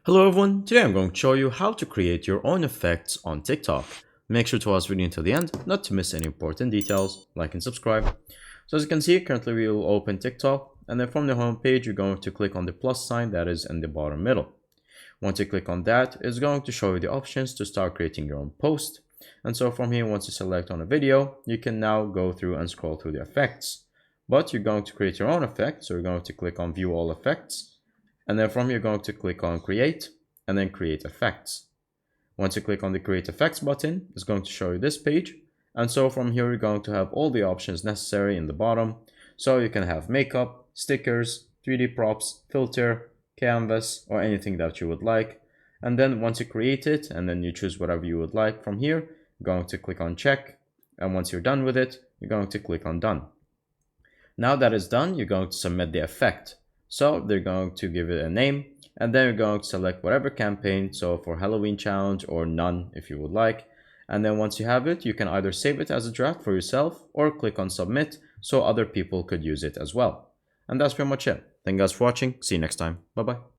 Hello everyone, today I'm going to show you how to create your own effects on TikTok. Make sure to watch the video until the end, not to miss any important details, like and subscribe. So as you can see, currently we will open TikTok, and then from the home page you're going to click on the plus sign that is in the bottom middle. Once you click on that, it's going to show you the options to start creating your own post. And so from here, once you select on a video, you can now go through and scroll through the effects. But you're going to create your own effect, so you're going to click on view all effects. And then from here, you're going to click on create and then create effects. Once you click on the create effects button, it's going to show you this page. And so from here, you're going to have all the options necessary in the bottom. So you can have makeup, stickers, 3D props, filter, canvas, or anything that you would like. And then once you create it and then you choose whatever you would like from here, you're going to click on check. And once you're done with it, you're going to click on done. Now that it's done, you're going to submit the effect. So they're going to give it a name, and then you're going to select whatever campaign, so for Halloween challenge or none if you would like. And then once you have it, you can either save it as a draft for yourself or click on submit so other people could use it as well. And that's pretty much it. Thank you guys for watching. See you next time. Bye bye.